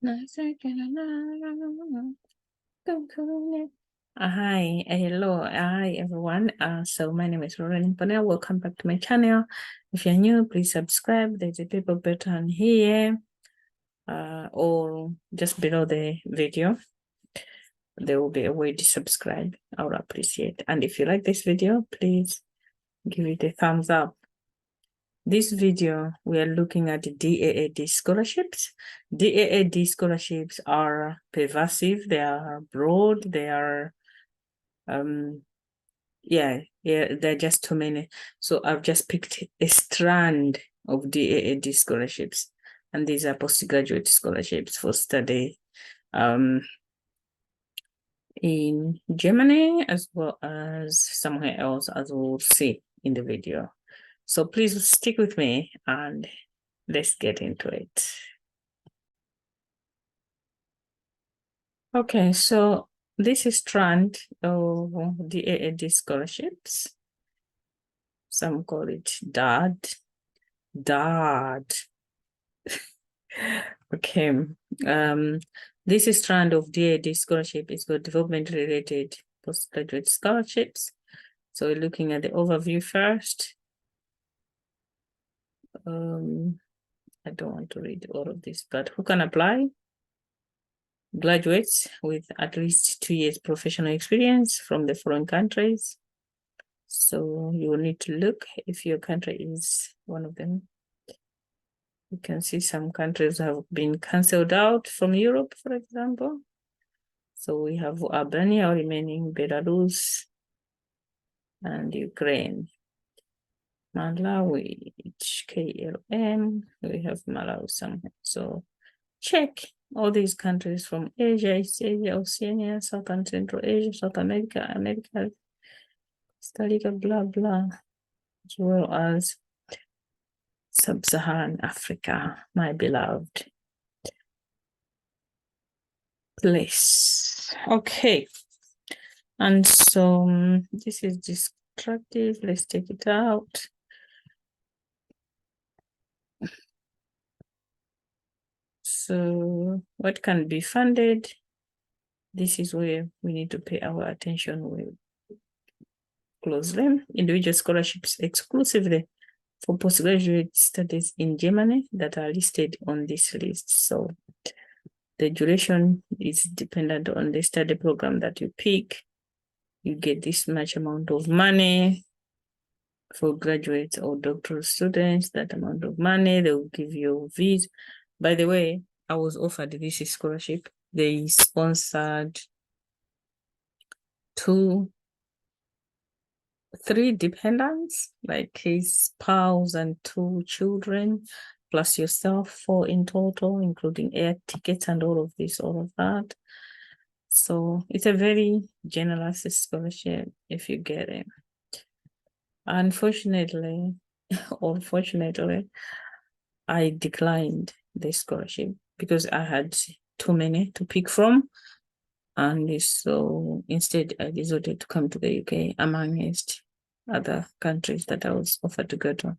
Hi, hello, hi everyone. So my name is Lauren Panel. Welcome back to my channel. If you're new, please subscribe. There's a paper button here, or just below the video. There will be a way to subscribe. I would appreciate. And if you like this video, please give it a thumbs up. This video, we are looking at the DAAD scholarships. DAAD scholarships are pervasive, they are broad, they are, there are just too many. So I've just picked a strand of DAAD scholarships, and these are postgraduate scholarships for study in Germany as well as somewhere else, as we'll see in the video. So please stick with me and let's get into it. Okay, so this is strand of the DAAD scholarships. Some call it DAAD. DAAD. Okay. This is strand of DAAD scholarship is called development-related postgraduate scholarships. So we're looking at the overview first. I don't want to read all of this, but who can apply? Graduates with at least 2 years professional experience from the foreign countries. So you will need to look if your country is one of them. You can see some countries have been cancelled out from Europe, for example. So we have Albania remaining, Belarus, and Ukraine. Malawi, KLM, we have Malawi somewhere. So check all these countries from Asia, East Asia, Oceania, South and Central Asia, South America, Costa Rica, blah, blah, as well as Sub-Saharan Africa, my beloved place. Okay. And so this is destructive. Let's take it out. So what can be funded? This is where we need to pay our attention with closely. Individual scholarships exclusively for postgraduate studies in Germany that are listed on this list. So the duration is dependent on the study program that you pick. You get this much amount of money for graduates or doctoral students, that amount of money. They will give you visa. By the way, I was offered this scholarship. They sponsored 3 dependents, like his spouse and 2 children, plus yourself, 4 in total, including air tickets and all of that. So it's a very generous scholarship if you get it. Unfortunately, or fortunately, I declined the scholarship because I had too many to pick from. And so instead, I decided to come to the UK amongst other countries that I was offered to go to.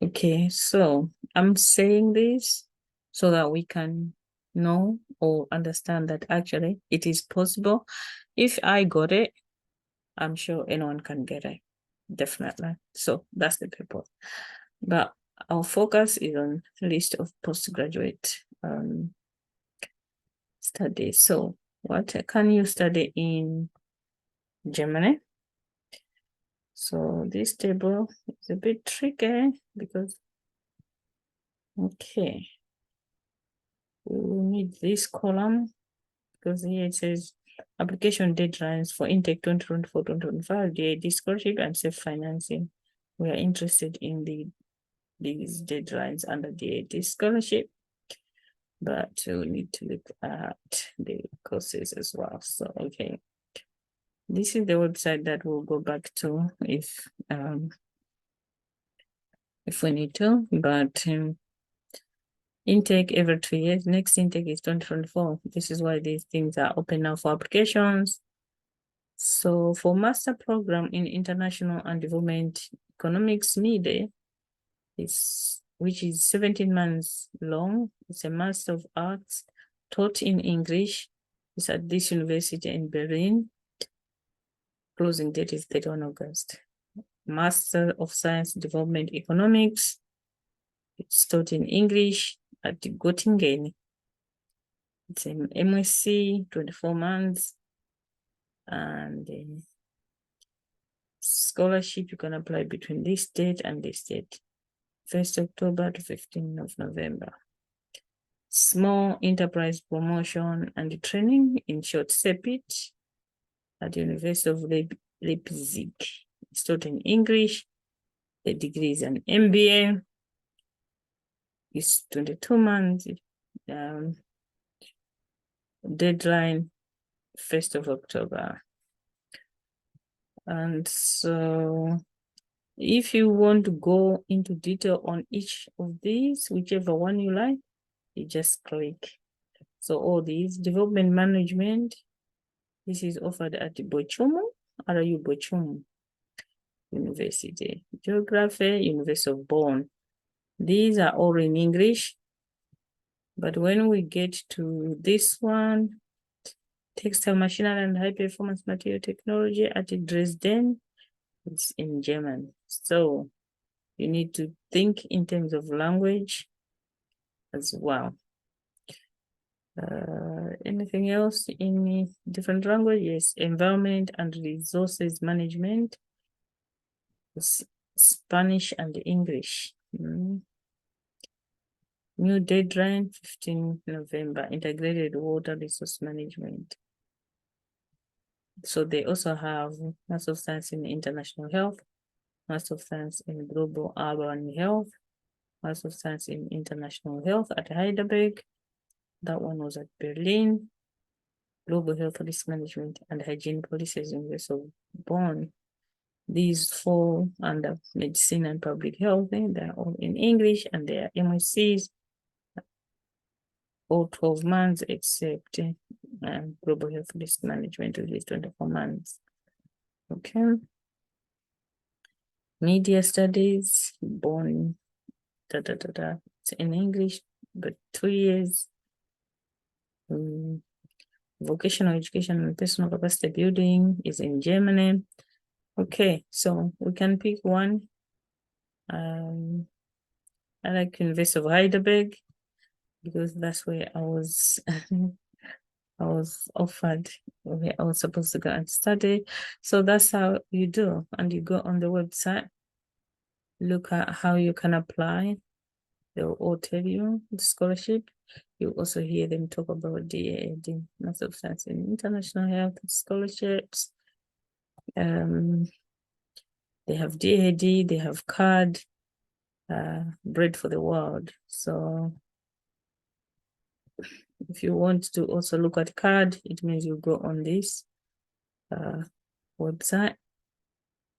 Okay, so I'm saying this so that we can know or understand that actually it is possible. If I got it, I'm sure anyone can get it, definitely. So that's the purpose. But our focus is on list of postgraduate studies. So what can you study in Germany? So this table is a bit tricky because, okay, we will need this column because here it says application deadlines for intake 2024-2025, DAAD scholarship and self-financing. We are interested in these deadlines under DAAD scholarship, but we need to look at the courses as well. So, okay. This is the website that we'll go back to if we need to, but intake every 2 years. Next intake is 2024. This is why these things are open now for applications. So for master program in international and development economics needed, which is 17 months long. It's a Master of Arts taught in English. It's at this university in Berlin. Closing date is 31 August. Master of Science Development Economics. It's taught in English at Göttingen. It's an MSc, 24 months. And scholarship, you can apply between this date and this date, 1st October to 15th of November. Small enterprise promotion and training in short CEPIT at the University of Leipzig. It's taught in English. The degree is an MBA. It's 22 months. Deadline 1st of October. And so if you want to go into detail on each of these, whichever one you like, you just click. So all these development management, this is offered at Bochum, RU Bochum University. Geography, University of Bonn. These are all in English. But when we get to this one, textile machinery and high performance material technology at Dresden, it's in German. So you need to think in terms of language as well. Anything else in different language? Yes, environment and resources management, Spanish and English. New deadline, 15 November, integrated water resource management. So they also have Master of Science in International Health, Master of Science in Global Urban Health, Master of Science in International Health at Heidelberg. That one was at Berlin. Global Health Risk Management and Hygiene Policies in University of Bonn. These fall under medicine and public health. They're all in English and they are MSCs. All 12 months except Global Health Risk Management, which is 24 months. Okay. Media Studies, Bonn, It's in English, but 2 years. Vocational education and personal capacity building is in Germany. Okay, so we can pick one. I like University of Heidelberg because that's where I was I was offered, where I was supposed to go and study. So that's how you do. And you go on the website, look at how you can apply. They'll all tell you the scholarship. You also hear them talk about DAAD, Master of Science in International Health Scholarships. They have DAAD, they have CAD, Bread for the World. So if you want to also look at CAD, it means you go on this website,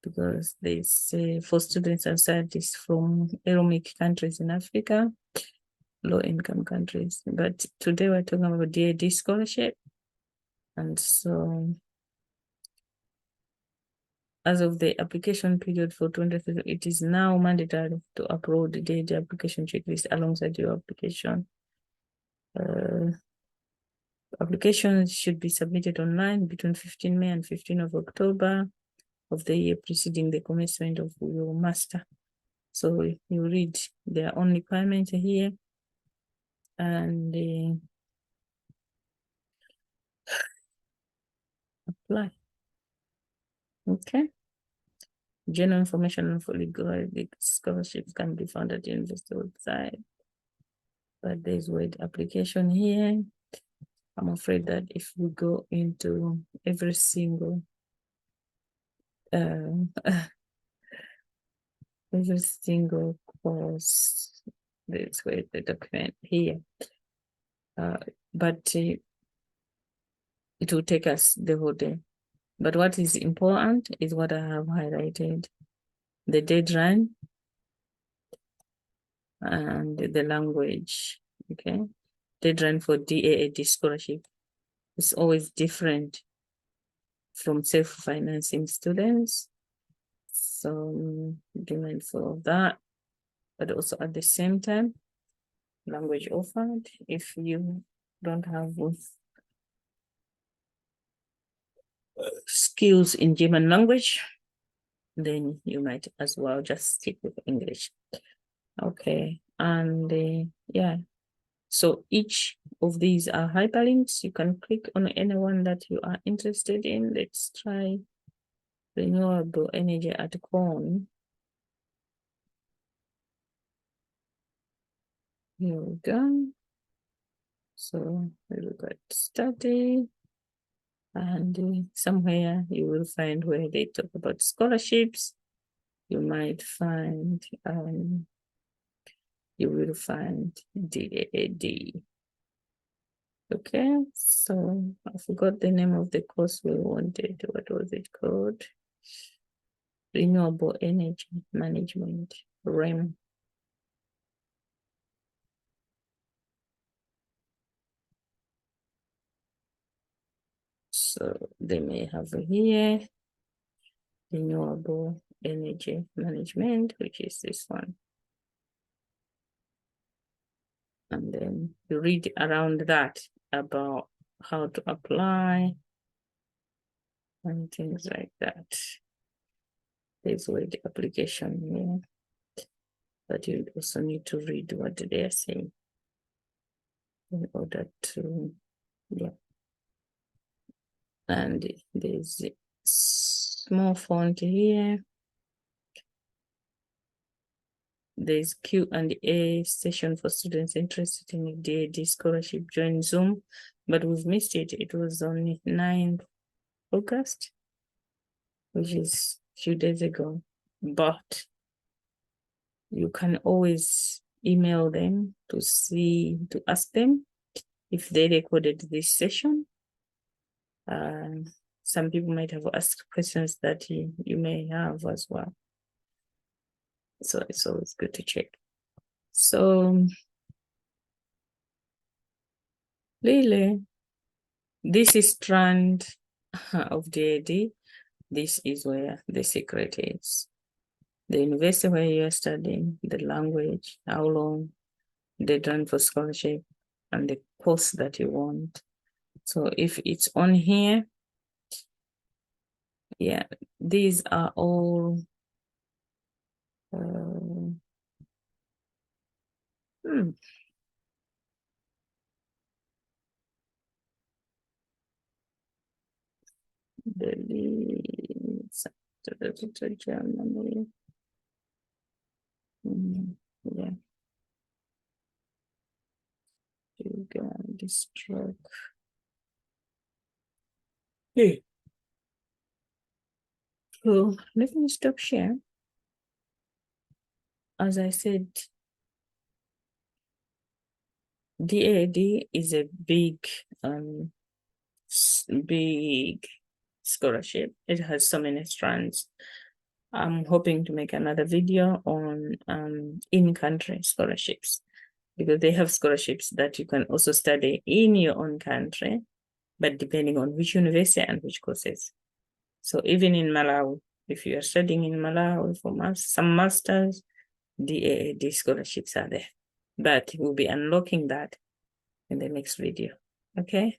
because they say for students and scientists from economic countries in Africa, low-income countries. But today we're talking about DAAD scholarship. And so as of the application period for 2023, it is now mandatory to upload the DAAD application checklist alongside your application. Applications should be submitted online between 15 May and 15 of October of the year preceding the commencement of your master. So you read their own requirements here, and apply. Okay. General information for legal scholarships can be found at the university website. But there's word application here. I'm afraid that if we go into every single course, there's where the document here. But it will take us the whole day. But what is important is what I have highlighted: the deadline and the language. Okay, deadline for DAAD scholarship is always different from self-financing students. So be mindful of that. But also at the same time, language offered. If you don't have skills in German language, then you might as well just stick with English. Okay, and yeah, so each of these are hyperlinks. You can click on any one that you are interested in. Let's try renewable energy at corn. Here we go. So we look at study, and somewhere you will find where they talk about scholarships. You might find you will find DAAD. Okay, so I forgot the name of the course we wanted. What was it called? Renewable Energy Management, REM. So they may have here renewable energy management, which is this one. And then you read around that about how to apply and things like that. There's where the application here, but you also need to read what they are saying in order to, yeah. And there's a small font here. There's Q&A session for students interested in DAAD scholarship. Join Zoom, but we've missed it. It was on 9th August, which is a few days ago. But you can always email them to ask them if they recorded this session. Some people might have asked questions that you may have as well. So it's always good to check. So really, this is strand of DAAD. This is where the secret is. The university where you're studying, the language, how long, the deadline for scholarship, and the course that you want. So if it's on here, yeah, these are all Germany. Yeah, you can destroy. Hey. So let me stop share. As I said, DAAD is a big scholarship. It has so many strands. I'm hoping to make another video on in-country scholarships, because they have scholarships that you can also study in your own country, but depending on which university and which courses. So even in Malawi, if you are studying in Malawi for some masters, DAAD scholarships are there. But we'll be unlocking that in the next video. Okay?